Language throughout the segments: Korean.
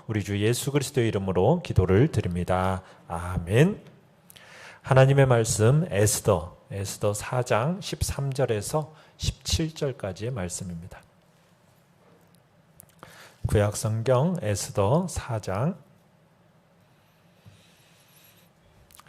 우리 주 예수 그리스도의 이름으로 기도를 드립니다. 아멘. 하나님의 말씀 에스더 4장 13절에서 17절까지의 말씀입니다. 구약성경 에스더 4장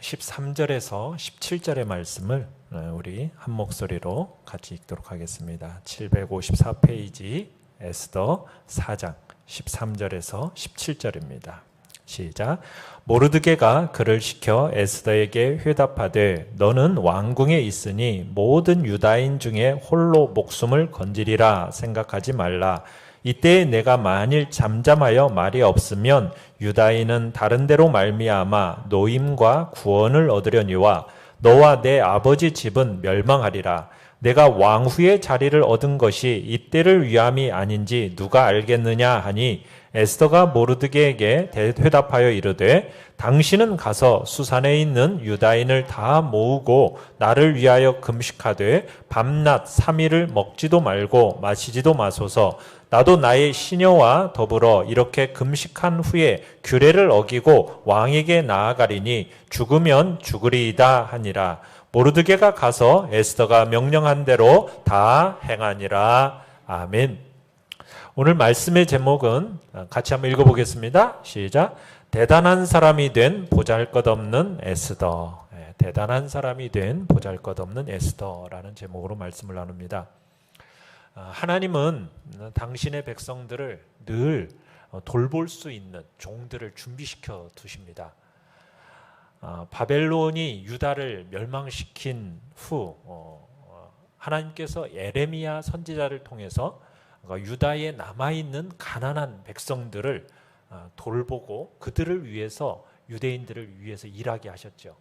13절에서 17절의 말씀을 우리 한 목소리로 같이 읽도록 하겠습니다. 754페이지 에스더 4장 13절에서 17절입니다. 시작. 모르드게가 그를 시켜 에스더에게 회답하되 너는 왕궁에 있으니 모든 유다인 중에 홀로 목숨을 건지리라 생각하지 말라. 이때 내가 만일 잠잠하여 말이 없으면 유다인은 다른 데로 말미암아 노임과 구원을 얻으려니와 너와 내 아버지 집은 멸망하리라. 내가 왕후의 자리를 얻은 것이 이때를 위함이 아닌지 누가 알겠느냐 하니 에스더가 모르드게에게 대답하여 이르되 당신은 가서 수산에 있는 유다인을 다 모으고 나를 위하여 금식하되 밤낮 3일을 먹지도 말고 마시지도 마소서. 나도 나의 시녀와 더불어 이렇게 금식한 후에 규례를 어기고 왕에게 나아가리니 죽으면 죽으리이다 하니라. 모르드게가 가서 에스더가 명령한 대로 다 행하니라. 아멘. 오늘 말씀의 제목은 같이 한번 읽어보겠습니다. 시작. 대단한 사람이 된 보잘것없는 에스더. 대단한 사람이 된 보잘것없는 에스더라는 제목으로 말씀을 나눕니다. 하나님은 당신의 백성들을 늘 돌볼 수 있는 종들을 준비시켜 두십니다. 바벨론이 유다를 멸망시킨 후 하나님께서 에레미야 선지자를 통해서 유다에 남아있는 가난한 백성들을 돌보고 그들을 위해서 유대인들을 위해서 일하게 하셨죠.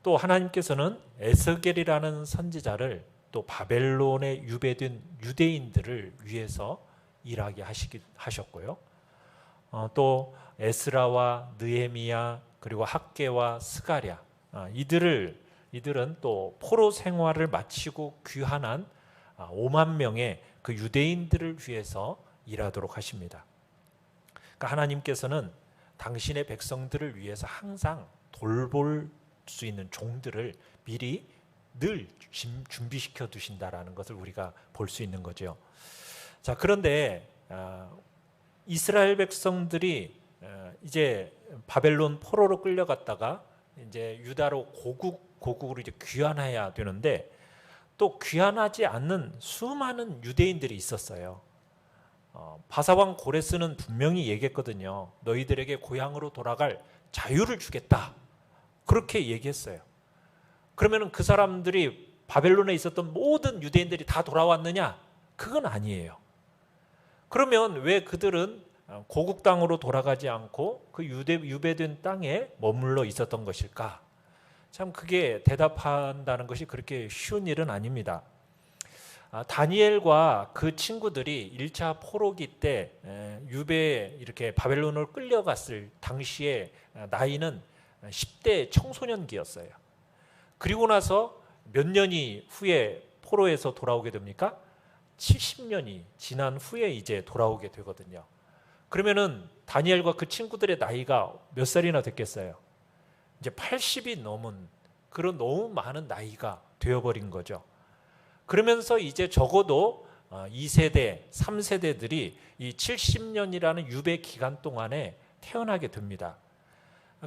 또 하나님께서는 에스겔이라는 선지자를 또 바벨론에 유배된 유대인들을 위해서 일하게 하셨고요. 또 에스라와 느헤미야 그리고 학개와 스가랴 이들은 또 포로 생활을 마치고 귀환한 5만 명의 그 유대인들을 위해서 일하도록 하십니다. 그러니까 하나님께서는 당신의 백성들을 위해서 항상 돌볼 수 있는 종들을 미리 늘 준비시켜 두신다라는 것을 우리가 볼 수 있는 거죠. 자, 그런데 이스라엘 백성들이 이제 바벨론 포로로 끌려갔다가 이제 유다로 고국으로 이제 귀환해야 되는데 또 귀환하지 않는 수많은 유대인들이 있었어요. 바사왕 고레스는 분명히 얘기했거든요. 너희들에게 고향으로 돌아갈 자유를 주겠다. 그렇게 얘기했어요. 그러면 그 사람들이 바벨론에 있었던 모든 유대인들이 다 돌아왔느냐? 그건 아니에요. 그러면 왜 그들은 고국 땅으로 돌아가지 않고 그 유배된 땅에 머물러 있었던 것일까? 참 그게 대답한다는 것이 그렇게 쉬운 일은 아닙니다. 다니엘과 그 친구들이 1차 포로기 때 유배에 이렇게 바벨론으로 끌려갔을 당시에 나이는 10대 청소년기였어요. 그리고 나서 몇 년이 후에 포로에서 돌아오게 됩니까? 70년이 지난 후에 이제 돌아오게 되거든요. 그러면은 다니엘과 그 친구들의 나이가 몇 살이나 됐겠어요? 이제 80이 넘은 그런 너무 많은 나이가 되어버린 거죠. 그러면서 이제 적어도 2세대, 3세대들이 이 70년이라는 유배 기간 동안에 태어나게 됩니다.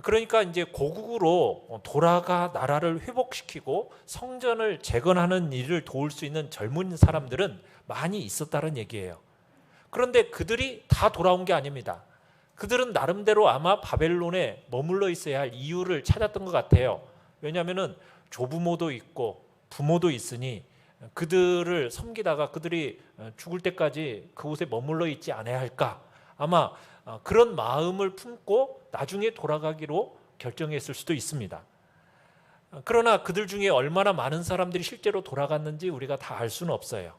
그러니까 이제 고국으로 돌아가 나라를 회복시키고 성전을 재건하는 일을 도울 수 있는 젊은 사람들은 많이 있었다는 얘기예요. 그런데 그들이 다 돌아온 게 아닙니다. 그들은 나름대로 아마 바벨론에 머물러 있어야 할 이유를 찾았던 것 같아요. 왜냐하면 조부모도 있고 부모도 있으니 그들을 섬기다가 그들이 죽을 때까지 그곳에 머물러 있지 않아야 할까? 아마 그런 마음을 품고 나중에 돌아가기로 결정했을 수도 있습니다. 그러나 그들 중에 얼마나 많은 사람들이 실제로 돌아갔는지 우리가 다 알 수는 없어요.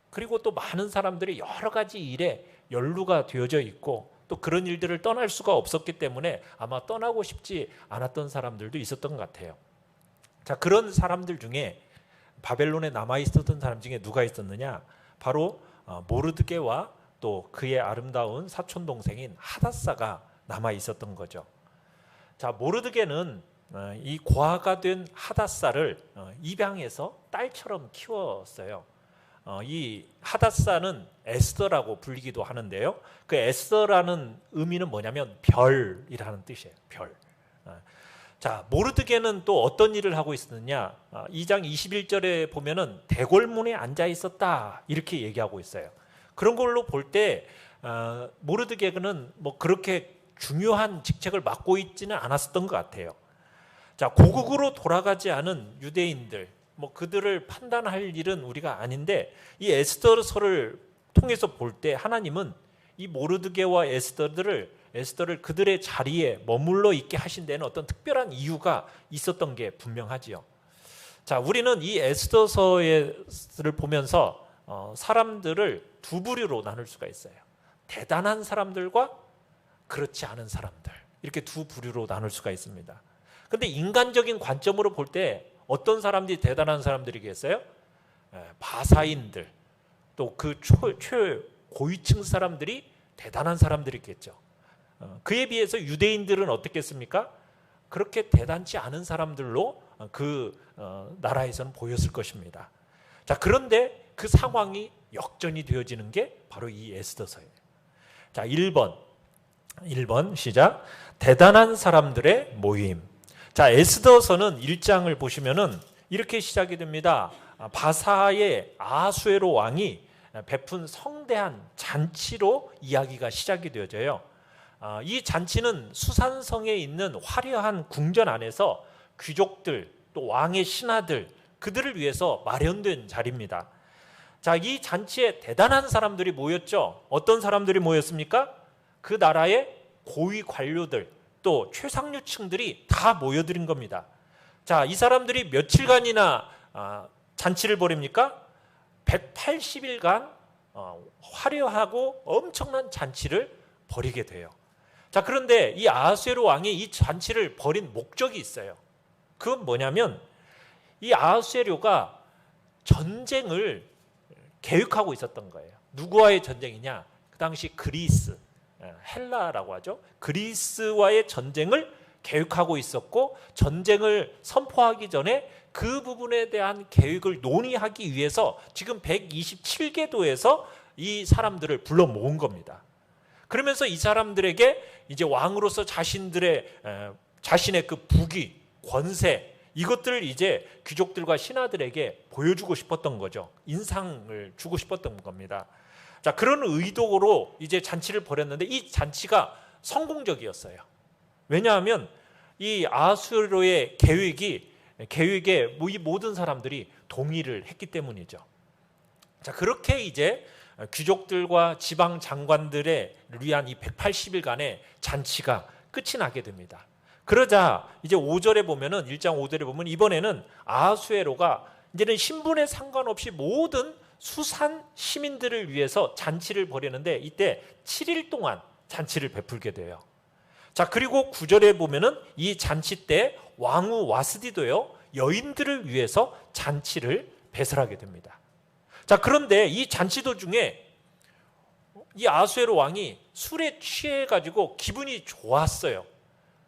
그리고 또 많은 사람들이 여러 가지 일에 연루가 되어져 있고 또 그런 일들을 떠날 수가 없었기 때문에 아마 떠나고 싶지 않았던 사람들도 있었던 것 같아요. 자, 그런 사람들 중에 바벨론에 남아 있었던 사람 중에 누가 있었느냐? 바로 모르드게와 또 그의 아름다운 사촌 동생인 하닷사가 남아 있었던 거죠. 자, 모르드게는 이 고아가 된 하닷사를 입양해서 딸처럼 키웠어요. 이 하닷사는 에스더라고 불리기도 하는데요. 그 에스더라는 의미는 뭐냐면 별이라는 뜻이에요. 별. 자, 모르드게는 또 어떤 일을 하고 있었느냐? 2장 21절에 보면은 대궐문에 앉아 있었다 이렇게 얘기하고 있어요. 그런 걸로 볼 때 모르드게는 뭐 그렇게 중요한 직책을 맡고 있지는 않았었던 것 같아요. 자, 고국으로 돌아가지 않은 유대인들, 뭐 그들을 판단할 일은 우리가 아닌데 이 에스더서를 통해서 볼 때 하나님은 이 모르드게와 에스더를 그들의 자리에 머물러 있게 하신 데는 어떤 특별한 이유가 있었던 게 분명하지요. 자, 우리는 이 에스더서를 보면서 사람들을 두 부류로 나눌 수가 있어요. 대단한 사람들과 그렇지 않은 사람들, 이렇게 두 부류로 나눌 수가 있습니다. 근데 인간적인 관점으로 볼 때 어떤 사람들이 대단한 사람들이겠어요? 바사인들, 또 그 최고위층 사람들이 대단한 사람들이겠죠. 그에 비해서 유대인들은 어떻겠습니까? 그렇게 대단치 않은 사람들로 그 나라에서는 보였을 것입니다. 자, 그런데 그 상황이 역전이 되어지는 게 바로 이 에스더서예요. 자, 1번 시작. 대단한 사람들의 모임. 자, 에스더서는 1장을 보시면은 이렇게 시작이 됩니다. 바사의 아수에로 왕이 베푼 성대한 잔치로 이야기가 시작이 되어져요. 이 잔치는 수산성에 있는 화려한 궁전 안에서 귀족들 또 왕의 신하들 그들을 위해서 마련된 자리입니다. 자, 이 잔치에 대단한 사람들이 모였죠. 어떤 사람들이 모였습니까? 그 나라의 고위 관료들 또 최상류층들이 다 모여들인 겁니다. 자, 이 사람들이 며칠간이나 잔치를 벌입니까? 180일간 화려하고 엄청난 잔치를 벌이게 돼요. 자, 그런데 이 아하수에로 왕이 이 잔치를 벌인 목적이 있어요. 그건 뭐냐면 이 아하수에로가 전쟁을 계획하고 있었던 거예요. 누구와의 전쟁이냐? 그 당시 그리스, 헬라라고 하죠. 그리스와의 전쟁을 계획하고 있었고 전쟁을 선포하기 전에 그 부분에 대한 계획을 논의하기 위해서 지금 127개도에서 이 사람들을 불러 모은 겁니다. 그러면서 이 사람들에게 이제 왕으로서 자신의 그 부귀, 권세 이것들을 이제 귀족들과 신하들에게 보여주고 싶었던 거죠. 인상을 주고 싶었던 겁니다. 자, 그런 의도로 이제 잔치를 벌였는데 이 잔치가 성공적이었어요. 왜냐하면 이 아하수에로의 계획에 이 모든 사람들이 동의를 했기 때문이죠. 자, 그렇게 이제 귀족들과 지방 장관들에 위한 이 180일간의 잔치가 끝이 나게 됩니다. 그러자 이제 5절에 보면은 1장 5절에 보면 이번에는 아하수에로가 이제는 신분에 상관없이 모든 수산 시민들을 위해서 잔치를 벌이는데 이때 7일 동안 잔치를 베풀게 돼요. 자, 그리고 9절에 보면은 이 잔치 때 왕후 와스디도요 여인들을 위해서 잔치를 배설하게 됩니다. 자, 그런데 이 잔치 도중에 이 아하수에로 왕이 술에 취해가지고 기분이 좋았어요.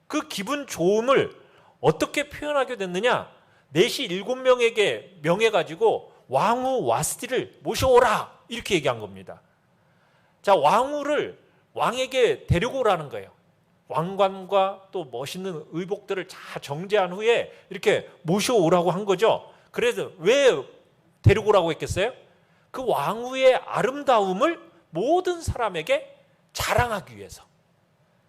그 기분 좋음을 어떻게 표현하게 됐느냐? 내시 7명에게 명해가지고 왕후 와스디를 모셔오라 이렇게 얘기한 겁니다. 자, 왕후를 왕에게 데리고 오라는 거예요. 왕관과 또 멋있는 의복들을 다 정제한 후에 이렇게 모셔오라고 한 거죠. 그래서 왜 데리고 오라고 했겠어요? 그 왕후의 아름다움을 모든 사람에게 자랑하기 위해서,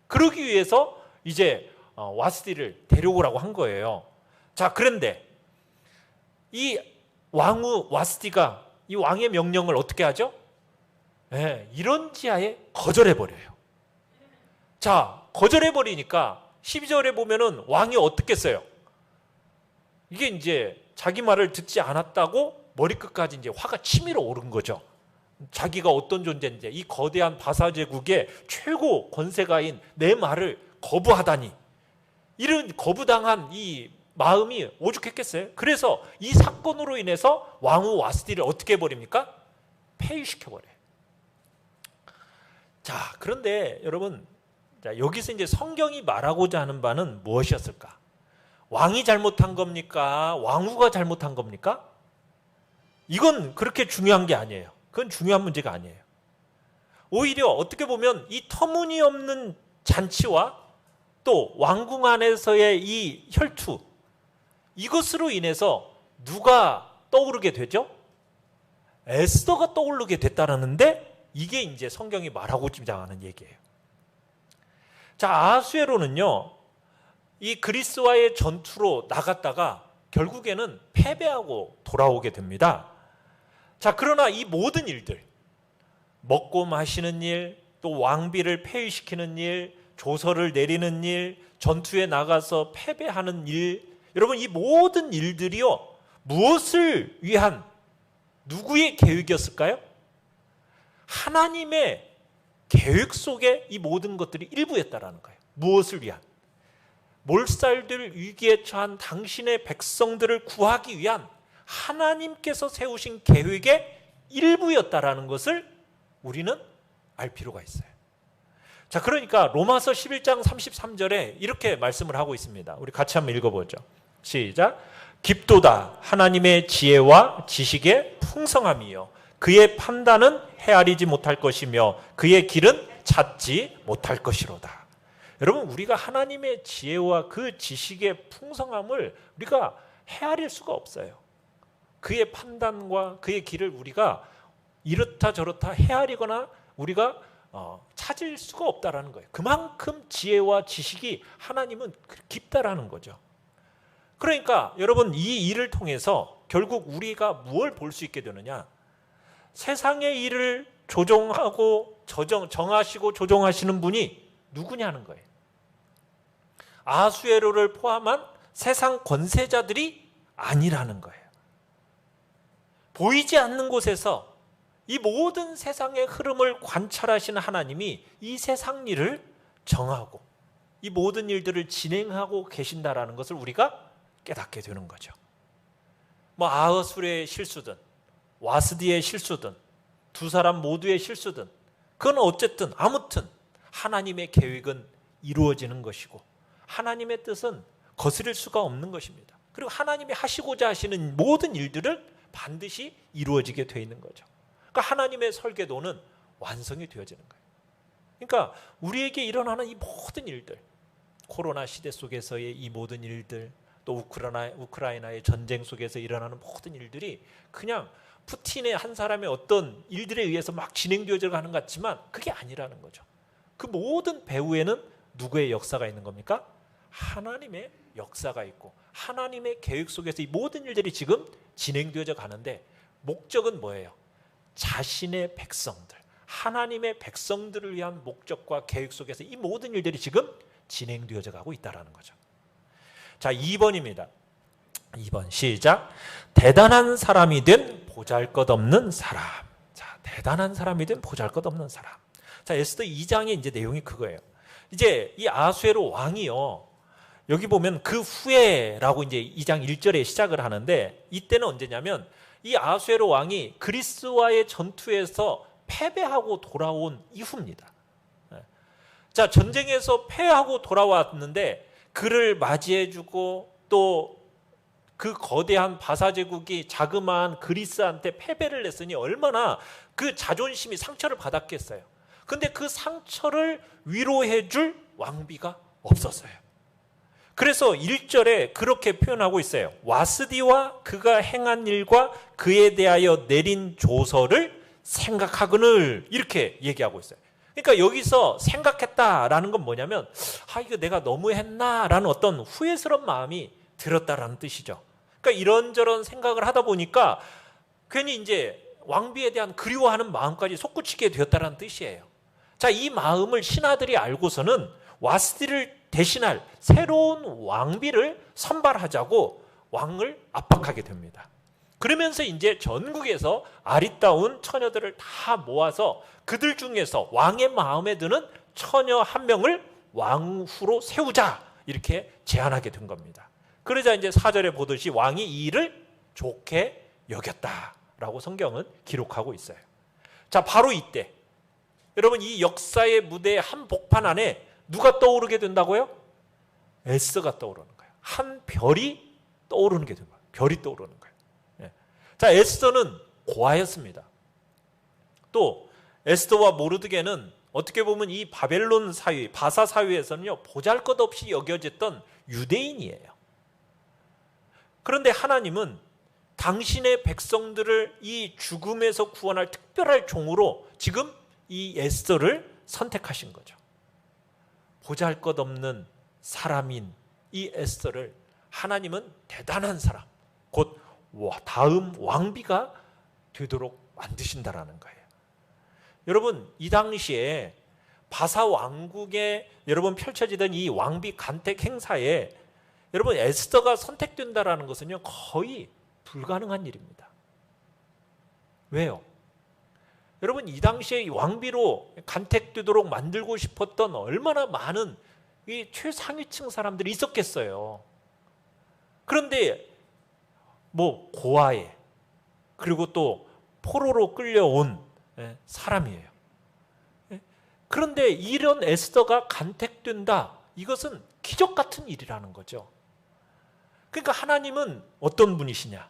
그러기 위해서 이제 와스디를 데려오라고 한 거예요. 자, 그런데 이 왕후 와스디가 이 왕의 명령을 어떻게 하죠? 이런 지하에 거절해버려요. 자, 거절해버리니까 12절에 보면은 왕이 어떻겠어요? 이게 이제 자기 말을 듣지 않았다고 머리끝까지 이제 화가 치밀어 오른 거죠. 자기가 어떤 존재인지, 이 거대한 바사 제국의 최고 권세가인 내 말을 거부하다니, 이런 거부당한 이 마음이 오죽했겠어요? 그래서 이 사건으로 인해서 왕후 와스디를 어떻게 해버립니까? 폐위시켜버려요. 자, 그런데 여러분, 자, 여기서 이제 성경이 말하고자 하는 바는 무엇이었을까? 왕이 잘못한 겁니까? 왕후가 잘못한 겁니까? 이건 그렇게 중요한 게 아니에요. 그건 중요한 문제가 아니에요. 오히려 어떻게 보면 이 터무니없는 잔치와 또 왕궁 안에서의 이 혈투, 이것으로 인해서 누가 떠오르게 되죠? 에스더가 떠오르게 됐다라는데, 이게 이제 성경이 말하고자 하는 얘기예요. 자, 아하수에로는요, 이 그리스와의 전투로 나갔다가 결국에는 패배하고 돌아오게 됩니다. 자, 그러나 이 모든 일들, 먹고 마시는 일, 또 왕비를 폐위시키는 일, 조서를 내리는 일, 전투에 나가서 패배하는 일, 여러분, 이 모든 일들이요, 무엇을 위한, 누구의 계획이었을까요? 하나님의 계획 속에 이 모든 것들이 일부였다라는 거예요. 무엇을 위한? 몰살될 위기에 처한 당신의 백성들을 구하기 위한 하나님께서 세우신 계획의 일부였다라는 것을 우리는 알 필요가 있어요. 자, 그러니까 로마서 11장 33절에 이렇게 말씀을 하고 있습니다. 우리 같이 한번 읽어보죠. 시작. 깊도다 하나님의 지혜와 지식의 풍성함이요 그의 판단은 헤아리지 못할 것이며 그의 길은 찾지 못할 것이로다. 여러분, 우리가 하나님의 지혜와 그 지식의 풍성함을 우리가 헤아릴 수가 없어요. 그의 판단과 그의 길을 우리가 이렇다 저렇다 헤아리거나 우리가 찾을 수가 없다라는 거예요. 그만큼 지혜와 지식이 하나님은 깊다라는 거죠. 그러니까 여러분, 이 일을 통해서 결국 우리가 무엇을 볼 수 있게 되느냐? 세상의 일을 조정하고 정하시고 조정하시는 분이 누구냐는 거예요. 아하수에로를 포함한 세상 권세자들이 아니라는 거예요. 보이지 않는 곳에서 이 모든 세상의 흐름을 관찰하시는 하나님이 이 세상 일을 정하고 이 모든 일들을 진행하고 계신다라는 것을 우리가 깨닫게 되는 거죠. 아하수의 실수든 와스디의 실수든 두 사람 모두의 실수든 그건 어쨌든 아무튼 하나님의 계획은 이루어지는 것이고 하나님의 뜻은 거스릴 수가 없는 것입니다. 그리고 하나님이 하시고자 하시는 모든 일들을 반드시 이루어지게 되어 있는 거죠. 그러니까 하나님의 설계도는 완성이 되어지는 거예요. 그러니까 우리에게 일어나는 이 모든 일들, 코로나 시대 속에서의 이 모든 일들, 또 우크라이나의 전쟁 속에서 일어나는 모든 일들이 그냥 푸틴의 한 사람의 어떤 일들에 의해서 막 진행되어져 가는 것 같지만 그게 아니라는 거죠. 그 모든 배후에는 누구의 역사가 있는 겁니까? 하나님의 역사가 있고 하나님의 계획 속에서 이 모든 일들이 지금 진행되어져 가는데 목적은 뭐예요? 자신의 백성들, 하나님의 백성들을 위한 목적과 계획 속에서 이 모든 일들이 지금 진행되어져 가고 있다는 거죠. 자, 2번입니다. 2번 시작. 대단한 사람이 된 보잘것없는 사람. 자, 대단한 사람이 된 보잘것없는 사람. 자, 에스더 2장의 이제 내용이 그거예요. 이제 이 아하수에로 왕이요, 여기 보면 그 후에라고 이제 2장 1절에 시작을 하는데, 이때는 언제냐면 이 아하수에로 왕이 그리스와의 전투에서 패배하고 돌아온 이후입니다. 자, 전쟁에서 패하고 돌아왔는데 그를 맞이해주고 또 그 거대한 바사 제국이 자그마한 그리스한테 패배를 냈으니 얼마나 그 자존심이 상처를 받았겠어요. 근데 그 상처를 위로해줄 왕비가 없었어요. 그래서 1절에 그렇게 표현하고 있어요. 와스디와 그가 행한 일과 그에 대하여 내린 조서를 생각하거늘, 이렇게 얘기하고 있어요. 그러니까 여기서 생각했다라는 건 뭐냐면, 이거 내가 너무했나라는 어떤 후회스러운 마음이 들었다라는 뜻이죠. 그러니까 이런저런 생각을 하다 보니까 괜히 이제 왕비에 대한 그리워하는 마음까지 솟구치게 되었다라는 뜻이에요. 자, 이 마음을 신하들이 알고서는 와스디를 대신할 새로운 왕비를 선발하자고 왕을 압박하게 됩니다. 그러면서 이제 전국에서 아리따운 처녀들을 다 모아서 그들 중에서 왕의 마음에 드는 처녀 한 명을 왕후로 세우자, 이렇게 제안하게 된 겁니다. 그러자 이제 4절에 보듯이 왕이 이 일을 좋게 여겼다라고 성경은 기록하고 있어요. 자, 바로 이때 여러분 이 역사의 무대의 한 복판 안에 누가 떠오르게 된다고요? 에스더가 떠오르는 거예요. 한 별이 떠오르는 게 된 거예요. 별이 떠오르는 거예요. 예. 자, 에스더는 고아였습니다. 또 에스더와 모르드게는 어떻게 보면 이 바벨론 사회, 바사 사회에서는요, 보잘것없이 여겨졌던 유대인이에요. 그런데 하나님은 당신의 백성들을 이 죽음에서 구원할 특별한 종으로 지금 이 에스더를 선택하신 거죠. 보잘것없는 사람인 이 에스더를 하나님은 대단한 사람, 곧 다음 왕비가 되도록 만드신다라는 거예요. 여러분 이 당시에 바사 왕국에 여러분 펼쳐지던 이 왕비 간택 행사에 여러분 에스더가 선택된다라는 것은요 거의 불가능한 일입니다. 왜요? 여러분 이 당시에 왕비로 간택되도록 만들고 싶었던 얼마나 많은 이 최상위층 사람들이 있었겠어요. 그런데 뭐 고아에 그리고 또 포로로 끌려온 사람이에요. 그런데 이런 에스더가 간택된다. 이것은 기적 같은 일이라는 거죠. 그러니까 하나님은 어떤 분이시냐?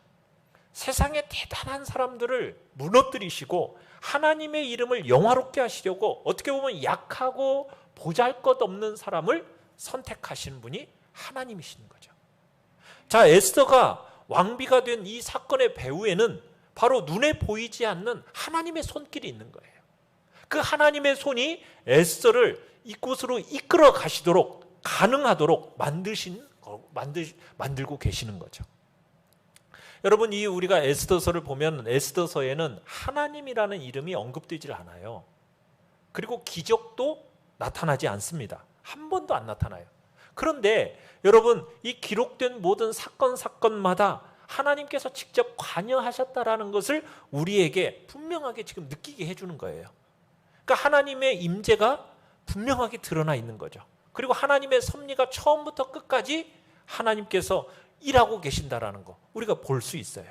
세상의 대단한 사람들을 무너뜨리시고 하나님의 이름을 영화롭게 하시려고 어떻게 보면 약하고 보잘것없는 사람을 선택하시는 분이 하나님이신 거죠. 자, 에스더가 왕비가 된 이 사건의 배후에는 바로 눈에 보이지 않는 하나님의 손길이 있는 거예요. 그 하나님의 손이 에스더를 이곳으로 이끌어 가시도록 가능하도록 만들고 계시는 거죠. 여러분 이 우리가 에스더서를 보면 에스더서에는 하나님이라는 이름이 언급되질 않아요. 그리고 기적도 나타나지 않습니다. 한 번도 안 나타나요. 그런데 여러분 이 기록된 모든 사건마다 하나님께서 직접 관여하셨다라는 것을 우리에게 분명하게 지금 느끼게 해주는 거예요. 그러니까 하나님의 임재가 분명하게 드러나 있는 거죠. 그리고 하나님의 섭리가 처음부터 끝까지 하나님께서 일하고 계신다라는 거 우리가 볼 수 있어요.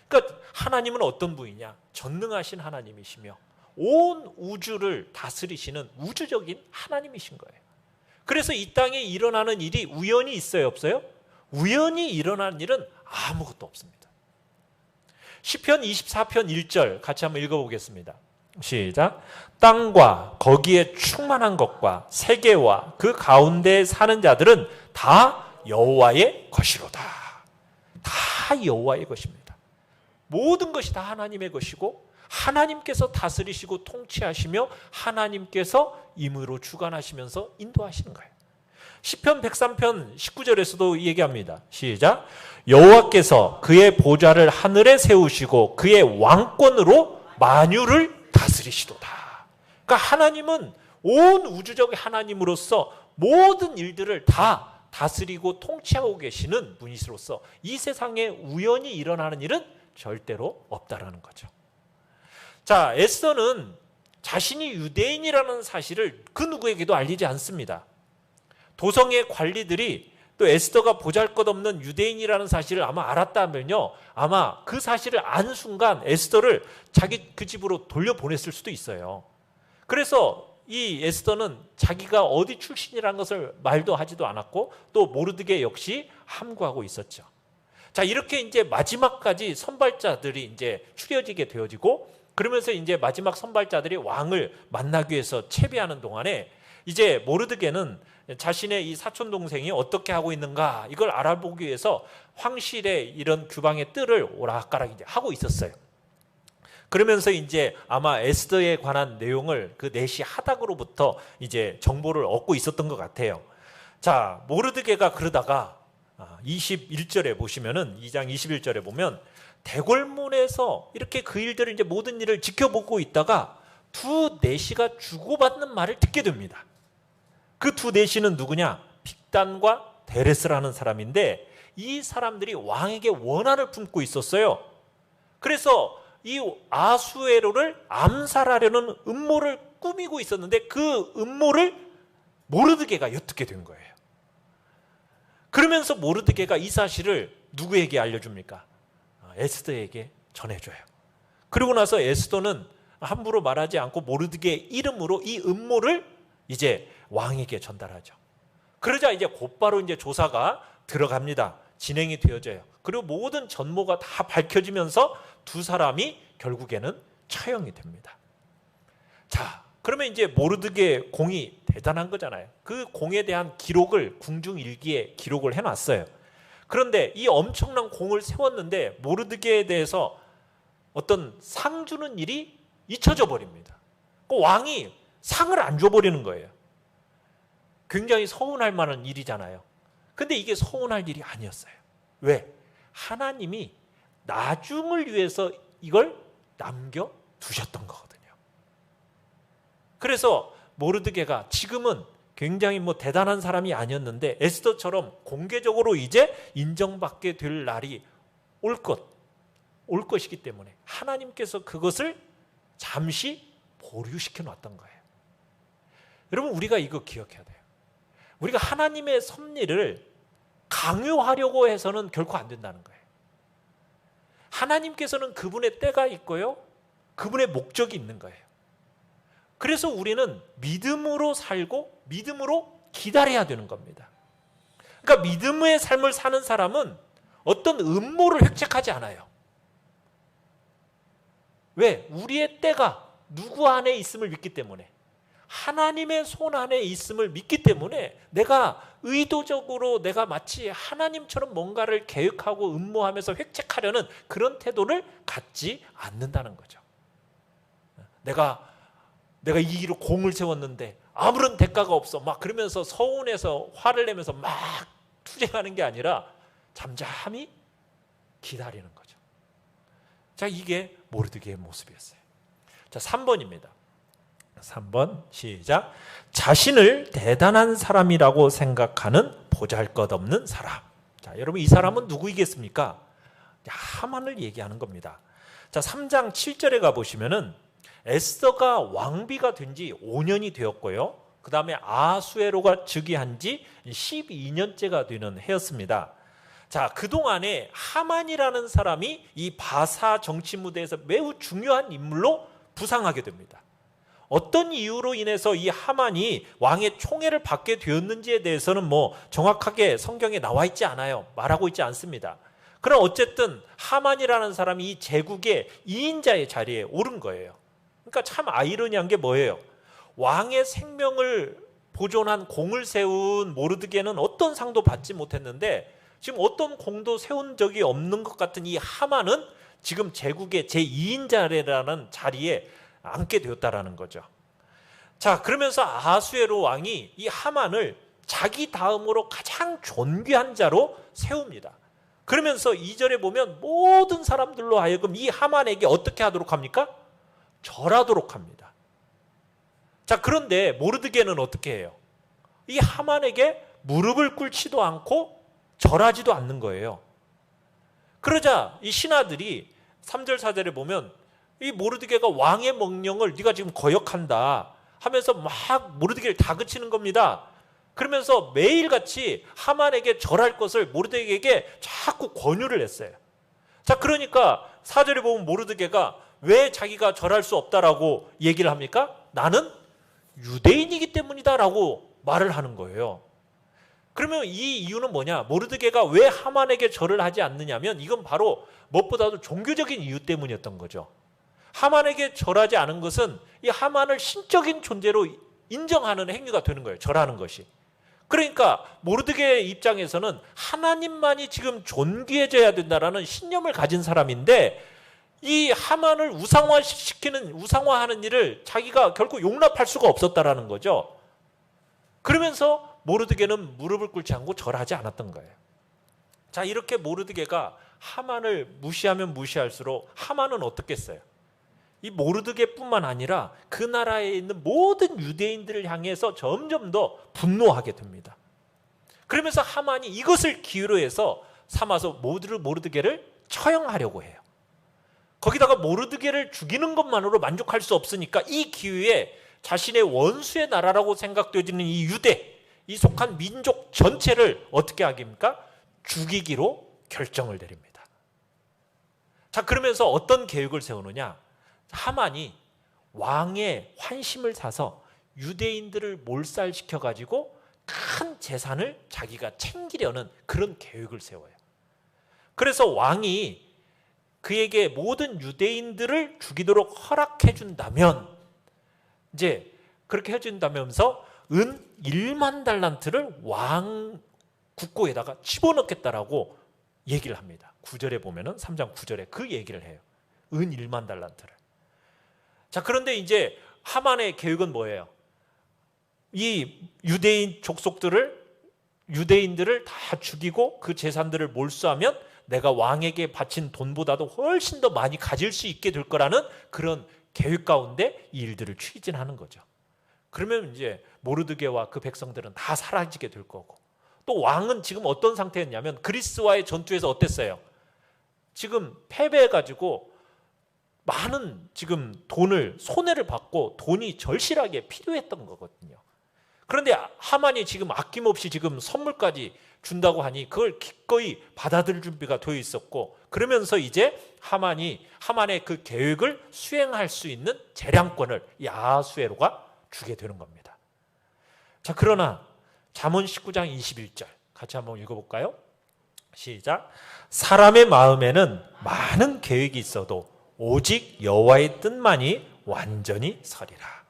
그러니까 하나님은 어떤 분이냐? 전능하신 하나님이시며 온 우주를 다스리시는 우주적인 하나님이신 거예요. 그래서 이 땅에 일어나는 일이 우연히 있어요, 없어요? 우연히 일어나는 일은 아무것도 없습니다. 시편 24편 1절 같이 한번 읽어보겠습니다. 시작. 땅과 거기에 충만한 것과 세계와 그 가운데에 사는 자들은 다 여호와의 것이로다. 다 여호와의 것입니다. 모든 것이 다 하나님의 것이고 하나님께서 다스리시고 통치하시며 하나님께서 임의로 주관하시면서 인도하시는 거예요. 시편 103편 19절에서도 얘기합니다. 시작. 여호와께서 그의 보좌를 하늘에 세우시고 그의 왕권으로 만유를 다스리시도다. 그러니까 하나님은 온 우주적 하나님으로서 모든 일들을 다 다스리고 통치하고 계시는 분이시로서 이 세상에 우연히 일어나는 일은 절대로 없다라는 거죠. 자, 에스더는 자신이 유대인이라는 사실을 그 누구에게도 알리지 않습니다. 도성의 관리들이 또 에스더가 보잘것없는 유대인이라는 사실을 아마 알았다면요, 아마 그 사실을 안 순간 에스더를 자기 그 집으로 돌려보냈을 수도 있어요. 그래서 이 에스더는 자기가 어디 출신이라는 것을 말도 하지도 않았고 또 모르드게 역시 함구하고 있었죠. 자, 이렇게 이제 마지막까지 선발자들이 이제 추려지게 되어지고 그러면서 이제 마지막 선발자들이 왕을 만나기 위해서 채비하는 동안에 이제 모르드게는 자신의 이 사촌 동생이 어떻게 하고 있는가 이걸 알아보기 위해서 황실의 이런 규방의 뜰을 오락가락 이제 하고 있었어요. 그러면서 이제 아마 에스더에 관한 내용을 그 내시 하닥으로부터 이제 정보를 얻고 있었던 것 같아요. 자, 모르드게가 그러다가 21절에 보시면은 2장 21절에 보면 대궐문에서 이렇게 그 일들을 이제 모든 일을 지켜보고 있다가 두 내시가 주고받는 말을 듣게 됩니다. 그 두 내시는 누구냐? 빅단과 데레스라는 사람인데 이 사람들이 왕에게 원한을 품고 있었어요. 그래서 이 아수에로를 암살하려는 음모를 꾸미고 있었는데 그 음모를 모르드게가 엿듣게 된 거예요. 그러면서 모르드게가 이 사실을 누구에게 알려줍니까? 에스더에게 전해줘요. 그리고 나서 에스더는 함부로 말하지 않고 모르드게의 이름으로 이 음모를 이제 왕에게 전달하죠. 그러자 이제 곧바로 이제 조사가 들어갑니다. 진행이 되어져요. 그리고 모든 전모가 다 밝혀지면서 두 사람이 결국에는 처형이 됩니다. 자, 그러면 이제 모르드게 공이 대단한 거잖아요. 그 공에 대한 기록을 궁중일기에 기록을 해놨어요. 그런데 이 엄청난 공을 세웠는데 모르드게에 대해서 어떤 상 주는 일이 잊혀져 버립니다. 그 왕이 상을 안 줘버리는 거예요. 굉장히 서운할 만한 일이잖아요. 근데 이게 서운할 일이 아니었어요. 왜? 하나님이 나중을 위해서 이걸 남겨두셨던 거거든요. 그래서 모르드게가 지금은 굉장히 대단한 사람이 아니었는데 에스더처럼 공개적으로 이제 인정받게 될 날이 올 것이기 때문에 하나님께서 그것을 잠시 보류시켜 놨던 거예요. 여러분, 우리가 이거 기억해야 돼요. 우리가 하나님의 섭리를 강요하려고 해서는 결코 안 된다는 거예요. 하나님께서는 그분의 때가 있고요, 그분의 목적이 있는 거예요. 그래서 우리는 믿음으로 살고 믿음으로 기다려야 되는 겁니다. 그러니까 믿음의 삶을 사는 사람은 어떤 음모를 획책하지 않아요. 왜? 우리의 때가 누구 안에 있음을 믿기 때문에, 하나님의 손 안에 있음을 믿기 때문에 내가 의도적으로 내가 마치 하나님처럼 뭔가를 계획하고 음모하면서 획책하려는 그런 태도를 갖지 않는다는 거죠. 내가 이 길로 공을 세웠는데 아무런 대가가 없어 막 그러면서 서운해서 화를 내면서 막 투쟁하는 게 아니라 잠잠히 기다리는 거죠. 자, 이게 모르드게의 모습이었어요. 자, 3번입니다. 3번 시작. 자신을 대단한 사람이라고 생각하는 보잘것없는 사람. 자, 여러분, 이 사람은 누구이겠습니까? 하만을 얘기하는 겁니다. 자, 3장 7절에 가보시면은 에스더가 왕비가 된 지 5년이 되었고요, 그 다음에 아수에로가 즉위한 지 12년째가 되는 해였습니다. 자, 그동안에 하만이라는 사람이 이 바사 정치 무대에서 매우 중요한 인물로 부상하게 됩니다. 어떤 이유로 인해서 이 하만이 왕의 총애를 받게 되었는지에 대해서는 정확하게 성경에 나와 있지 않아요. 말하고 있지 않습니다. 그럼 어쨌든 하만이라는 사람이 이 제국의 2인자의 자리에 오른 거예요. 그러니까 참 아이러니한 게 뭐예요? 왕의 생명을 보존한 공을 세운 모르드게는 어떤 상도 받지 못했는데 지금 어떤 공도 세운 적이 없는 것 같은 이 하만은 지금 제국의 제2인자라는 자리에 앉게 되었다라는 거죠. 자, 그러면서 아수에로 왕이 이 하만을 자기 다음으로 가장 존귀한 자로 세웁니다. 그러면서 2절에 보면 모든 사람들로 하여금 이 하만에게 어떻게 하도록 합니까? 절하도록 합니다. 자, 그런데 모르드게는 어떻게 해요? 이 하만에게 무릎을 꿇지도 않고 절하지도 않는 거예요. 그러자 이 신하들이 3절 4절에 보면 이 모르드게가 왕의 명령을 네가 지금 거역한다 하면서 막 모르드게를 다그치는 겁니다. 그러면서 매일같이 하만에게 절할 것을 모르드게에게 자꾸 권유를 했어요. 자, 그러니까 4절에 보면 모르드게가 왜 자기가 절할 수 없다라고 얘기를 합니까? 나는 유대인이기 때문이다라고 말을 하는 거예요. 그러면 이 이유는 뭐냐? 모르드게가 왜 하만에게 절을 하지 않느냐면 이건 바로 무엇보다도 종교적인 이유 때문이었던 거죠. 하만에게 절하지 않은 것은 이 하만을 신적인 존재로 인정하는 행위가 되는 거예요. 절하는 것이. 그러니까 모르드게의 입장에서는 하나님만이 지금 존귀해져야 된다라는 신념을 가진 사람인데 이 하만을 우상화하는 일을 자기가 결코 용납할 수가 없었다라는 거죠. 그러면서 모르드게는 무릎을 꿇지 않고 절하지 않았던 거예요. 자, 이렇게 모르드게가 하만을 무시하면 무시할수록 하만은 어떻겠어요? 이 모르드게뿐만 아니라 그 나라에 있는 모든 유대인들을 향해서 점점 더 분노하게 됩니다. 그러면서 하만이 이것을 기회로 해서 삼아서 모르드게를 처형하려고 해요. 거기다가 모르드게를 죽이는 것만으로 만족할 수 없으니까 이 기회에 자신의 원수의 나라라고 생각되어지는 이 유대, 이 속한 민족 전체를 어떻게 하깁니까? 죽이기로 결정을 내립니다. 자, 그러면서 어떤 계획을 세우느냐? 하만이 왕의 환심을 사서 유대인들을 몰살시켜 가지고 큰 재산을 자기가 챙기려는 그런 계획을 세워요. 그래서 왕이 그에게 모든 유대인들을 죽이도록 허락해 준다면, 이제 그렇게 해준다면서 은 1만 달란트를 왕 국고에다가 집어넣겠다라고 얘기를 합니다. 9절에 보면은 3장 9절에 그 얘기를 해요. 은 1만 달란트를. 자, 그런데 이제 하만의 계획은 뭐예요? 이 유대인 족속들을, 유대인들을 다 죽이고 그 재산들을 몰수하면 내가 왕에게 바친 돈보다도 훨씬 더 많이 가질 수 있게 될 거라는 그런 계획 가운데 이 일들을 추진하는 거죠. 그러면 이제 모르드게와 그 백성들은 다 사라지게 될 거고, 또 왕은 지금 어떤 상태였냐면 그리스와의 전투에서 어땠어요? 지금 패배해가지고 많은 지금 돈을, 손해를 받고 돈이 절실하게 필요했던 거거든요. 그런데 하만이 지금 아낌없이 지금 선물까지 준다고 하니 그걸 기꺼이 받아들일 준비가 되어 있었고, 그러면서 이제 하만의 그 계획을 수행할 수 있는 재량권을 이 아하수에로가 주게 되는 겁니다. 자, 그러나 잠언 19장 21절 같이 한번 읽어볼까요? 시작. 사람의 마음에는 많은 계획이 있어도 오직 여호와의 뜻만이 완전히 서리라.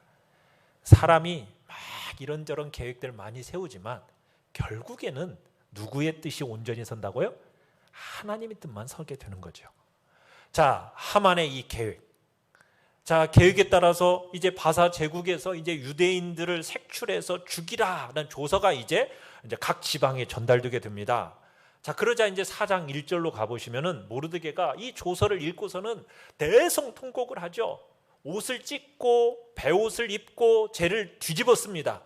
사람이 막 이런저런 계획들을 많이 세우지만 결국에는 누구의 뜻이 온전히 선다고요? 하나님의 뜻만 서게 되는 거죠. 자, 하만의 이 계획. 자, 계획에 따라서 이제 바사 제국에서 이제 유대인들을 색출해서 죽이라는 조서가 이제 각 지방에 전달되게 됩니다. 자, 그러자 이제 4장 1절로 가보시면은 모르드게가 이 조서를 읽고서는 대성통곡을 하죠. 옷을 찢고 베옷을 입고 죄를 뒤집었습니다.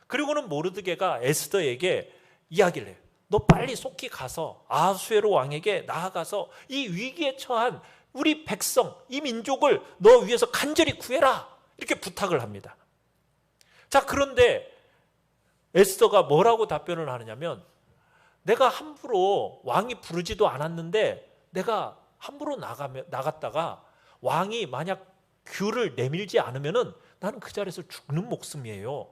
그리고는 모르드게가 에스더에게 이야기를 해요. 너 빨리 속히 가서 아하수에로 왕에게 나아가서 이 위기에 처한 우리 백성, 이 민족을 너 위해서 간절히 구해라, 이렇게 부탁을 합니다. 자, 그런데 에스더가 뭐라고 답변을 하느냐면, 내가 함부로, 왕이 부르지도 않았는데 내가 함부로 나갔다가 왕이 만약 귀를 내밀지 않으면은 나는 그 자리에서 죽는 목숨이에요.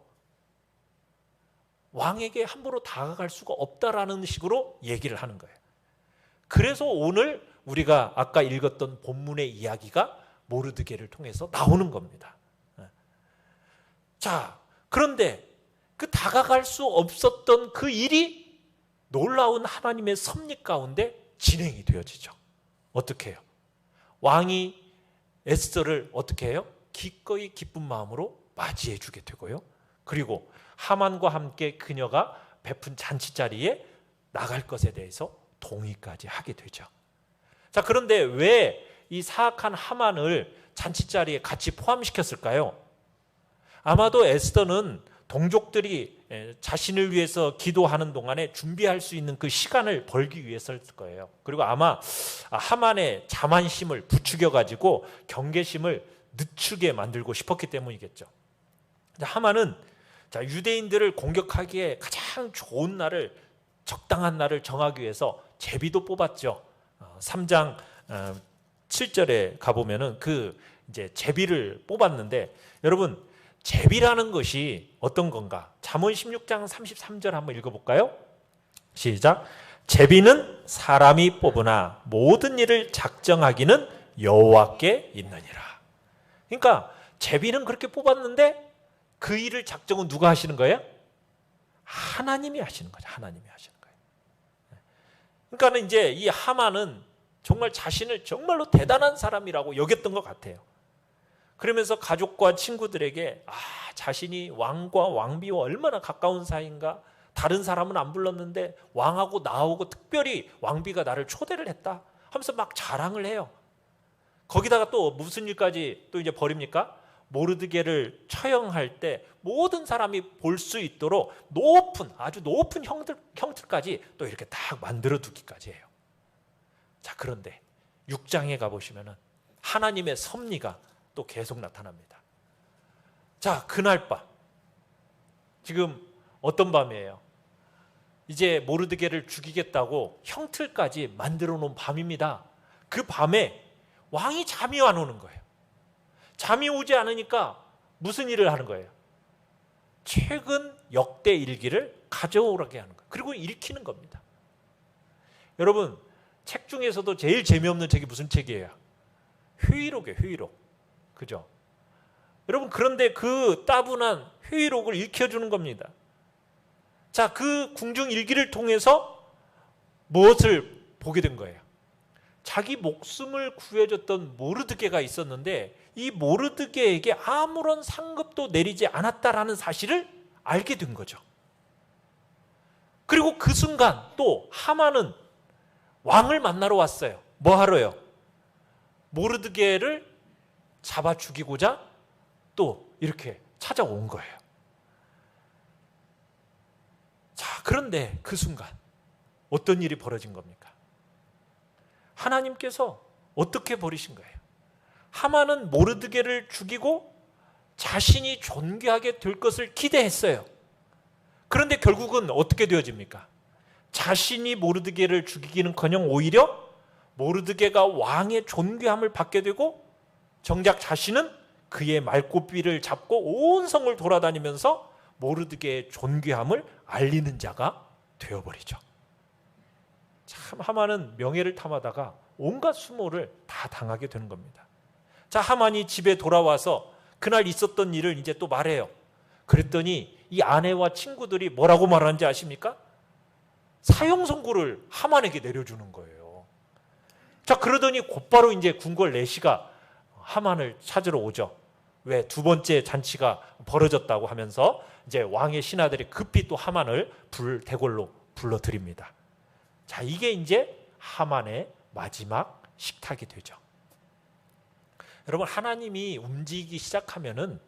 왕에게 함부로 다가갈 수가 없다라는 식으로 얘기를 하는 거예요. 그래서 오늘 우리가 아까 읽었던 본문의 이야기가 모르드게를 통해서 나오는 겁니다. 자, 그런데 그 다가갈 수 없었던 그 일이 놀라운 하나님의 섭리 가운데 진행이 되어지죠. 어떻게 해요? 왕이 에스더를 어떻게 해요? 기꺼이 기쁜 마음으로 맞이해 주게 되고요. 그리고 하만과 함께 그녀가 베푼 잔치 자리에 나갈 것에 대해서 동의까지 하게 되죠. 자, 그런데 왜 이 사악한 하만을 잔치 자리에 같이 포함시켰을까요? 아마도 에스더는 동족들이 자신을 위해서 기도하는 동안에 준비할 수 있는 그 시간을 벌기 위해서일 거예요. 그리고 아마 하만의 자만심을 부추겨 가지고 경계심을 늦추게 만들고 싶었기 때문이겠죠. 하만은 유대인들을 공격하기에 가장 좋은 날을, 적당한 날을 정하기 위해서 제비도 뽑았죠. 3장 7절에 가보면은 그 이제 제비를 뽑았는데, 여러분, 제비라는 것이 어떤 건가? 잠언 16장 33절 한번 읽어볼까요? 시작. 제비는 사람이 뽑으나 모든 일을 작정하기는 여호와께 있느니라. 그러니까 제비는 그렇게 뽑았는데 그 일을 작정은 누가 하시는 거예요? 하나님이 하시는 거죠. 하나님이 하시는 거예요. 그러니까 이제 이 하만은 정말 자신을 정말로 대단한 사람이라고 여겼던 것 같아요. 그러면서 가족과 친구들에게 자신이 왕과 왕비와 얼마나 가까운 사이인가, 다른 사람은 안 불렀는데 왕하고 나하고 특별히 왕비가 나를 초대를 했다 하면서 막 자랑을 해요. 거기다가 또 무슨 일까지 또 이제 벌입니까? 모르드게를 처형할 때 모든 사람이 볼 수 있도록 아주 높은 형틀까지 또 이렇게 딱 만들어 두기까지 해요. 자, 그런데 6장에 가보시면은 하나님의 섭리가 또 계속 나타납니다. 자, 그날 밤, 지금 어떤 밤이에요? 이제 모르드게를 죽이겠다고 형틀까지 만들어 놓은 밤입니다. 그 밤에 왕이 잠이 안 오는 거예요. 잠이 오지 않으니까 무슨 일을 하는 거예요? 최근 역대 일기를 가져오라게 하는 거예요. 그리고 읽히는 겁니다. 여러분, 책 중에서도 제일 재미없는 책이 무슨 책이에요? 회의록이에요. 회의록. 그죠? 여러분, 그런데 그 따분한 회의록을 읽혀주는 겁니다. 자, 그 궁중 일기를 통해서 무엇을 보게 된 거예요? 자기 목숨을 구해줬던 모르드게가 있었는데 이 모르드게에게 아무런 상급도 내리지 않았다라는 사실을 알게 된 거죠. 그리고 그 순간 또 하만은 왕을 만나러 왔어요. 뭐 하러요? 모르드게를 잡아 죽이고자 또 이렇게 찾아온 거예요. 자, 그런데 그 순간 어떤 일이 벌어진 겁니까? 하나님께서 어떻게 버리신 거예요? 하만은 모르드게를 죽이고 자신이 존귀하게 될 것을 기대했어요. 그런데 결국은 어떻게 되어집니까? 자신이 모르드게를 죽이기는커녕 오히려 모르드게가 왕의 존귀함을 받게 되고 정작 자신은 그의 말꼬비를 잡고 온 성을 돌아다니면서 모르드게의 존귀함을 알리는 자가 되어버리죠. 참 하만은 명예를 탐하다가 온갖 수모를 다 당하게 되는 겁니다. 자, 하만이 집에 돌아와서 그날 있었던 일을 이제 또 말해요. 그랬더니 이 아내와 친구들이 뭐라고 말하는지 아십니까? 사형 선고를 하만에게 내려주는 거예요. 자, 그러더니 곧바로 이제 궁궐 내시가 하만을 찾으러 오죠. 왜? 두 잔치가 벌어졌다고 하면서 이제 왕의 신하들이 급히 또 하만을 대궐로 불러들입니다. 자, 이게 이제 하만의 마지막 식탁이 되죠. 여러분, 하나님이 움직이기 시작하면은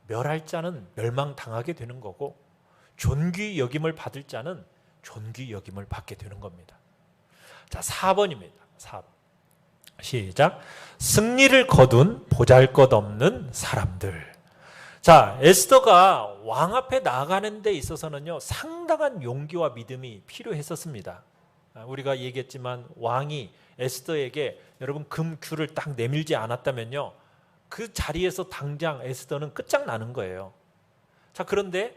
멸할 자는 멸망당하게 되는 거고 존귀 여김을 받을 자는 존귀 여김을 받게 되는 겁니다. 자, 4번입니다. 4번. 시작. 승리를 거둔 보잘것없는 사람들. 자, 에스더가 왕 앞에 나아가는 데 있어서는요, 상당한 용기와 믿음이 필요했었습니다. 우리가 얘기했지만 왕이 에스더에게 여러분 금규를 딱 내밀지 않았다면요, 그 자리에서 당장 에스더는 끝장나는 거예요. 자, 그런데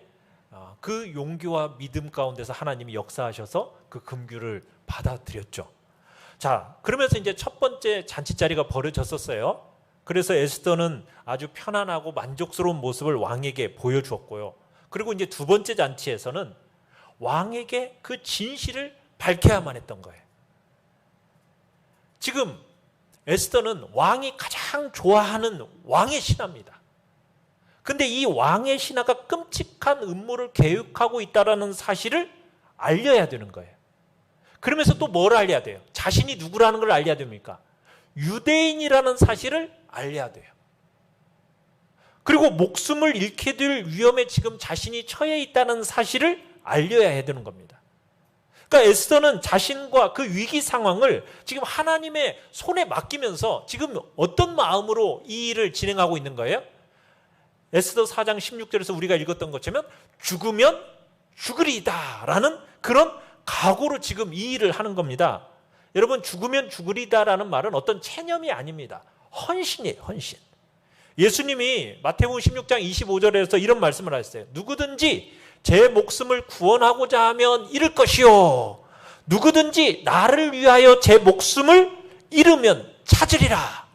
그 용기와 믿음 가운데서 하나님이 역사하셔서 그 금규를 받아들였죠. 자, 그러면서 이제 첫 번째 잔치 자리가 벌어졌었어요. 그래서 에스더는 아주 편안하고 만족스러운 모습을 왕에게 보여주었고요. 그리고 이제 두 번째 잔치에서는 왕에게 그 진실을 밝혀야만 했던 거예요. 지금 에스더는 왕이 가장 좋아하는 왕의 신하입니다. 근데 이 왕의 신하가 끔찍한 음모를 계획하고 있다는 사실을 알려야 되는 거예요. 그러면서 또 뭘 알려야 돼요? 자신이 누구라는 걸 알려야 됩니까? 유대인이라는 사실을 알려야 돼요. 그리고 목숨을 잃게 될 위험에 지금 자신이 처해 있다는 사실을 알려야 해야 되는 겁니다. 그러니까 에스더는 자신과 그 위기 상황을 지금 하나님의 손에 맡기면서 지금 어떤 마음으로 이 일을 진행하고 있는 거예요? 에스더 4장 16절에서 우리가 읽었던 것처럼 죽으면 죽으리다 라는 그런 각오로 지금 이 일을 하는 겁니다. 여러분, 죽으면 죽으리다라는 말은 어떤 체념이 아닙니다. 헌신이에요. 헌신. 예수님이 마태복음 16장 25절에서 이런 말씀을 하셨어요. 누구든지 제 목숨을 구원하고자 하면 잃을 것이요, 누구든지 나를 위하여 제 목숨을 잃으면 찾으리라.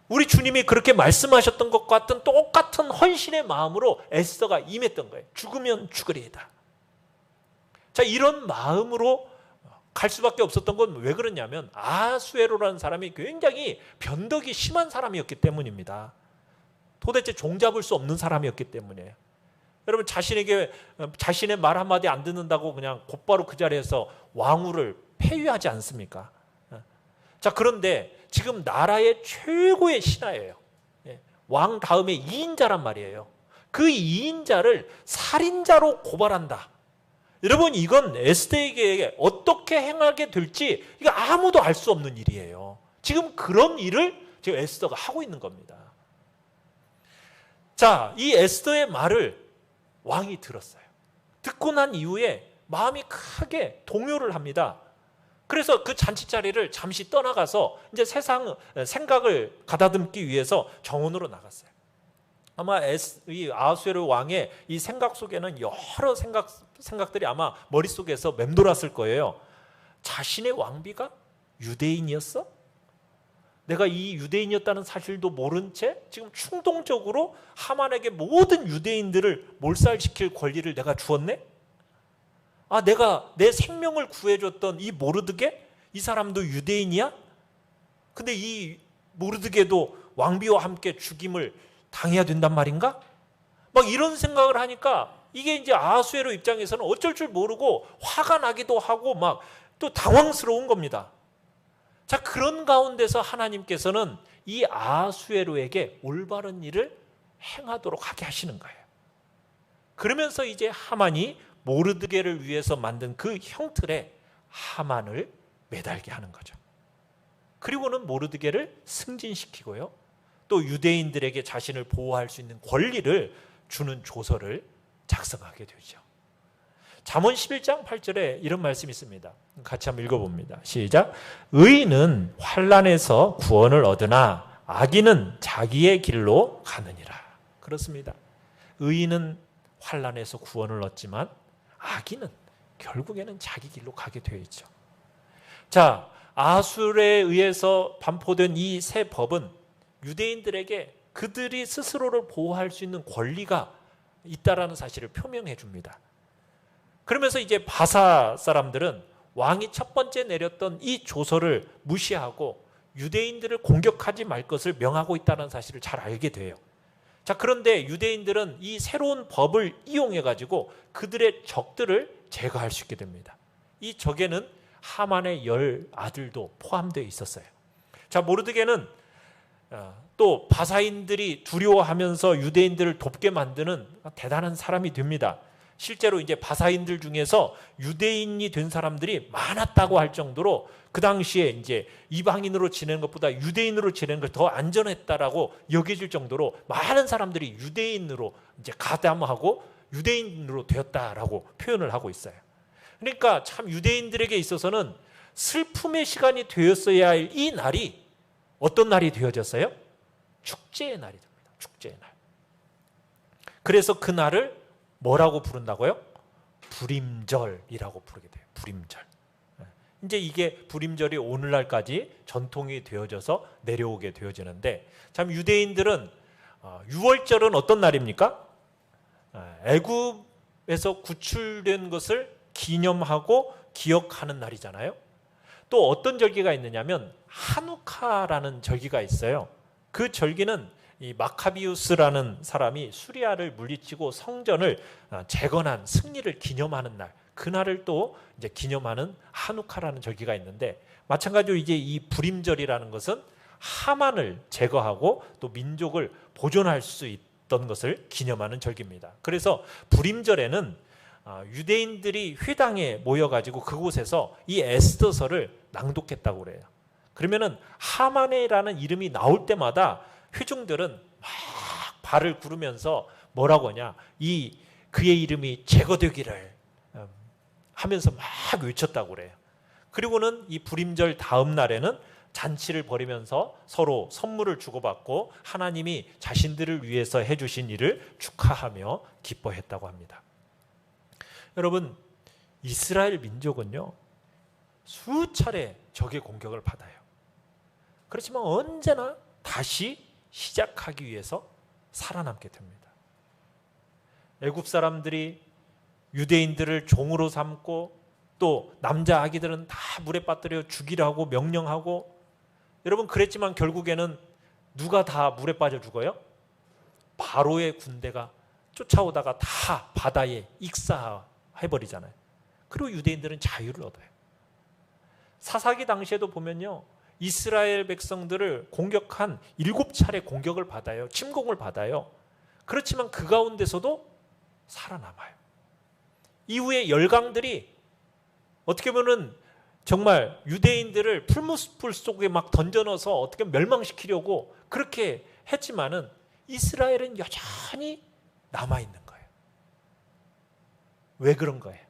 우리 주님이 그렇게 말씀하셨던 것 같은 똑같은 헌신의 마음으로 에스더가 임했던 거예요. 죽으면 죽으리이다. 자, 이런 마음으로 갈 수밖에 없었던 건 왜 그러냐면 아수에로라는 사람이 굉장히 변덕이 심한 사람이었기 때문입니다. 도대체 종잡을 수 없는 사람이었기 때문이에요. 여러분, 자신의 말 한마디 안 듣는다고 그냥 곧바로 그 자리에서 왕후를 폐위하지 않습니까? 자, 그런데 지금 나라의 최고의 신하예요. 왕 다음에 2인자란 말이에요. 그 2인자를 살인자로 고발한다. 여러분, 이건 에스더에게 어떻게 행하게 될지 이거 아무도 알 수 없는 일이에요. 지금 그런 일을 지금 에스더가 하고 있는 겁니다. 자, 이 에스더의 말을 왕이 들었어요. 듣고 난 이후에 마음이 크게 동요를 합니다. 그래서 그 잔치 자리를 잠시 떠나가서 이제 세상 생각을 가다듬기 위해서 정원으로 나갔어요. 아마 이 아하수에로 왕의 이 생각 속에는 여러 생각들이 아마 머릿속에서 맴돌았을 거예요. 자신의 왕비가 유대인이었어? 내가 이 유대인이었다는 사실도 모른 채 지금 충동적으로 하만에게 모든 유대인들을 몰살시킬 권리를 내가 주었네? 아, 내가 내 생명을 구해줬던 이 모르드게? 이 사람도 유대인이야? 근데 이 모르드게도 왕비와 함께 죽임을 당해야 된단 말인가? 막 이런 생각을 하니까 이게 이제 아하수에로 입장에서는 어쩔 줄 모르고 화가 나기도 하고 막 또 당황스러운 겁니다. 자, 그런 가운데서 하나님께서는 이 아하수에로에게 올바른 일을 행하도록 하게 하시는 거예요. 그러면서 이제 하만이 모르드게를 위해서 만든 그 형틀에 하만을 매달게 하는 거죠. 그리고는 모르드게를 승진시키고요. 또 유대인들에게 자신을 보호할 수 있는 권리를 주는 조서를 작성하게 되죠. 잠언 11장 8절에 이런 말씀이 있습니다. 같이 한번 읽어봅니다. 시작. 의인은 환난에서 구원을 얻으나 악인은 자기의 길로 가느니라. 그렇습니다. 의인은 환난에서 구원을 얻지만 악인은 결국에는 자기 길로 가게 되어 있죠. 자, 아하수에 의해서 반포된 이 새 법은 유대인들에게 그들이 스스로를 보호할 수 있는 권리가 있다라는 사실을 표명해 줍니다. 그러면서 이제 바사 사람들은 왕이 첫 번째 내렸던 이 조서를 무시하고 유대인들을 공격하지 말 것을 명하고 있다는 사실을 잘 알게 돼요. 자, 그런데 유대인들은 이 새로운 법을 이용해 가지고 그들의 적들을 제거할 수 있게 됩니다. 이 적에는 하만의 10 아들도 포함되어 있었어요. 자, 모르드게는 또 바사인들이 두려워하면서 유대인들을 돕게 만드는 대단한 사람이 됩니다. 실제로 이제 바사인들 중에서 유대인이 된 사람들이 많았다고 할 정도로 그 당시에 이제 이방인으로 지내는 것보다 유대인으로 지내는 걸 더 안전했다라고 여겨질 정도로 많은 사람들이 유대인으로 이제 가담하고 유대인으로 되었다라고 표현을 하고 있어요. 그러니까 참 유대인들에게 있어서는 슬픔의 시간이 되었어야 할 이 날이 어떤 날이 되어졌어요? 축제의 날이 됩니다. 축제의 날. 그래서 그 날을 뭐라고 부른다고요? 불임절이라고 부르게 돼요. 불임절. 이제 이게 불임절이 오늘날까지 전통이 되어져서 내려오게 되어지는데, 참 유대인들은 6월절은 어떤 날입니까? 애굽에서 구출된 것을 기념하고 기억하는 날이잖아요. 또 어떤 절기가 있느냐면 하누카라는 절기가 있어요. 그 절기는 이 마카비우스라는 사람이 수리아를 물리치고 성전을 재건한 승리를 기념하는 날, 그날을 또 이제 기념하는 하누카라는 절기가 있는데, 마찬가지로 이제 이 불임절이라는 것은 하만을 제거하고 또 민족을 보존할 수 있던 것을 기념하는 절기입니다. 그래서 불임절에는 유대인들이 회당에 모여가지고 그곳에서 이 에스더서를 낭독했다고 그래요. 그러면은 하만이라는 이름이 나올 때마다 회중들은 막 발을 구르면서 뭐라고 하냐, 그의 이름이 제거되기를 하면서 막 외쳤다고 그래요. 그리고는 이 불임절 다음 날에는 잔치를 벌이면서 서로 선물을 주고받고 하나님이 자신들을 위해서 해주신 일을 축하하며 기뻐했다고 합니다. 여러분, 이스라엘 민족은요, 수차례 적의 공격을 받아요. 그렇지만 언제나 다시 시작하기 위해서 살아남게 됩니다. 애굽 사람들이 유대인들을 종으로 삼고 또 남자 아기들은 다 물에 빠뜨려 죽이라고 명령하고, 여러분 그랬지만 결국에는 누가 다 물에 빠져 죽어요? 바로의 군대가 쫓아오다가 다 바다에 익사해버리잖아요. 그리고 유대인들은 자유를 얻어요. 사사기 당시에도 보면요, 이스라엘 백성들을 공격한 7차례 공격을 받아요. 침공을 받아요. 그렇지만 그 가운데서도 살아남아요. 이후에 열강들이 어떻게 보면 정말 유대인들을 풀무불 속에 막 던져넣어서 어떻게 멸망시키려고 그렇게 했지만은 이스라엘은 여전히 남아있는 거예요. 왜 그런 거예요?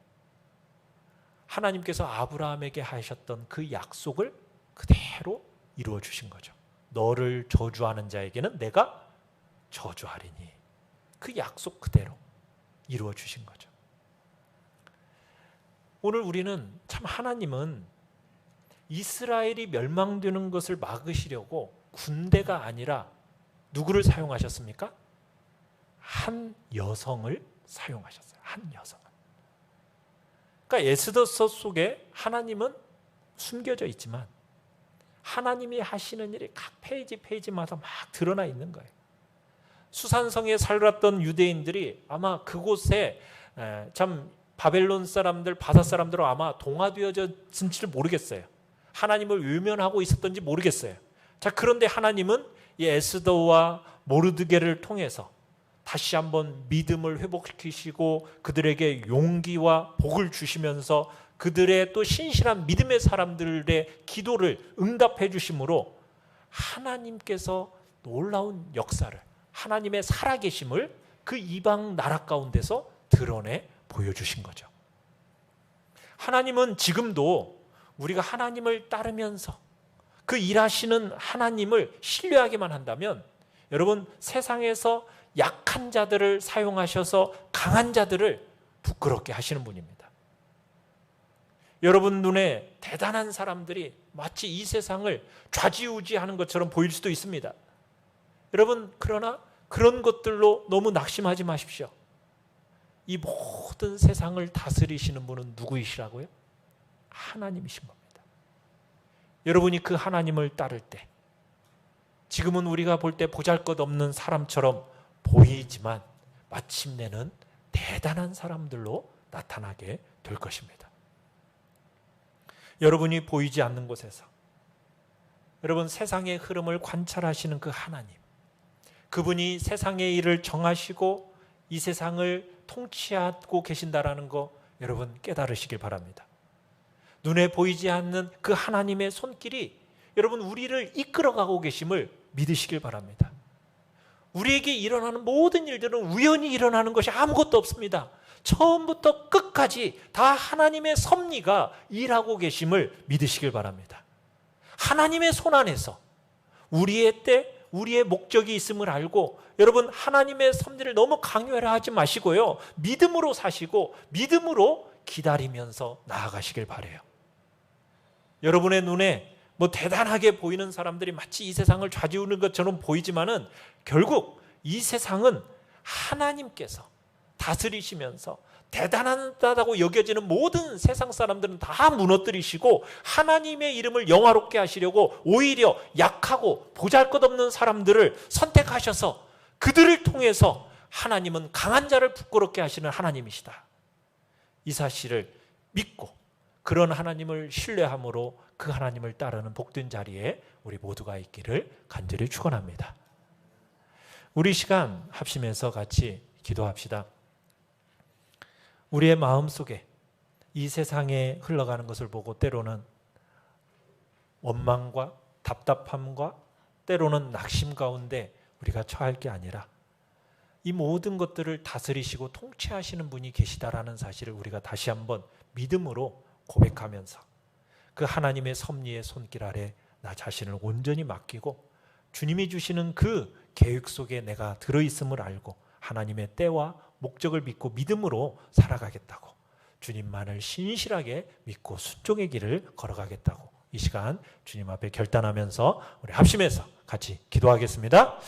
하나님께서 아브라함에게 하셨던 그 약속을 그대로 이루어 주신 거죠. 너를 저주하는 자에게는 내가 저주하리니. 그 약속 그대로 이루어 주신 거죠. 오늘 우리는 참 하나님은 이스라엘이 멸망되는 것을 막으시려고 군대가 아니라 누구를 사용하셨습니까? 한 여성을 사용하셨어요. 한 여성을. 그러니까 에스더서 속에 하나님은 숨겨져 있지만 하나님이 하시는 일이 각 페이지마다 막 드러나 있는 거예요. 수산성에 살았던 유대인들이 아마 그곳에 참 바벨론 사람들, 바사 사람들은 아마 동화되어졌는지를 모르겠어요. 하나님을 외면하고 있었던지 모르겠어요. 자, 그런데 하나님은 이 에스더와 모르드게를 통해서 다시 한번 믿음을 회복시키시고 그들에게 용기와 복을 주시면서 그들의 또 신실한 믿음의 사람들의 기도를 응답해 주심으로 하나님께서 놀라운 역사를, 하나님의 살아계심을 그 이방 나라 가운데서 드러내 보여주신 거죠. 하나님은 지금도 우리가 하나님을 따르면서 그 일하시는 하나님을 신뢰하기만 한다면 여러분, 세상에서 약한 자들을 사용하셔서 강한 자들을 부끄럽게 하시는 분입니다. 여러분 눈에 대단한 사람들이 마치 이 세상을 좌지우지하는 것처럼 보일 수도 있습니다. 여러분, 그러나 그런 것들로 너무 낙심하지 마십시오. 이 모든 세상을 다스리시는 분은 누구이시라고요? 하나님이신 겁니다. 여러분이 그 하나님을 따를 때 지금은 우리가 볼 때 보잘것없는 사람처럼 보이지만 마침내는 대단한 사람들로 나타나게 될 것입니다. 여러분이 보이지 않는 곳에서 여러분 세상의 흐름을 관찰하시는 그 하나님, 그분이 세상의 일을 정하시고 이 세상을 통치하고 계신다라는 거 여러분 깨달으시길 바랍니다. 눈에 보이지 않는 그 하나님의 손길이 여러분 우리를 이끌어가고 계심을 믿으시길 바랍니다. 우리에게 일어나는 모든 일들은 우연히 일어나는 것이 아무것도 없습니다. 처음부터 끝까지 다 하나님의 섭리가 일하고 계심을 믿으시길 바랍니다. 하나님의 손 안에서 우리의 때, 우리의 목적이 있음을 알고 여러분 하나님의 섭리를 너무 강요하지 마시고요. 믿음으로 사시고 믿음으로 기다리면서 나아가시길 바라요. 여러분의 눈에 뭐 대단하게 보이는 사람들이 마치 이 세상을 좌지우는 것처럼 보이지만은 결국 이 세상은 하나님께서 다스리시면서 대단하다고 여겨지는 모든 세상 사람들은 다 무너뜨리시고 하나님의 이름을 영화롭게 하시려고 오히려 약하고 보잘것없는 사람들을 선택하셔서 그들을 통해서 하나님은 강한 자를 부끄럽게 하시는 하나님이시다. 이 사실을 믿고 그런 하나님을 신뢰함으로 그 하나님을 따르는 복된 자리에 우리 모두가 있기를 간절히 축원합니다. 우리 시간 합심해서 같이 기도합시다. 우리의 마음속에 이 세상에 흘러가는 것을 보고 때로는 원망과 답답함과 때로는 낙심 가운데 우리가 처할 게 아니라 이 모든 것들을 다스리시고 통치하시는 분이 계시다라는 사실을 우리가 다시 한번 믿음으로 고백하면서 그 하나님의 섭리의 손길 아래 나 자신을 온전히 맡기고 주님이 주시는 그 계획 속에 내가 들어있음을 알고 하나님의 때와 목적을 믿고 믿음으로 살아가겠다고, 주님만을 신실하게 믿고 순종의 길을 걸어가겠다고 이 시간 주님 앞에 결단하면서 우리 합심해서 같이 기도하겠습니다.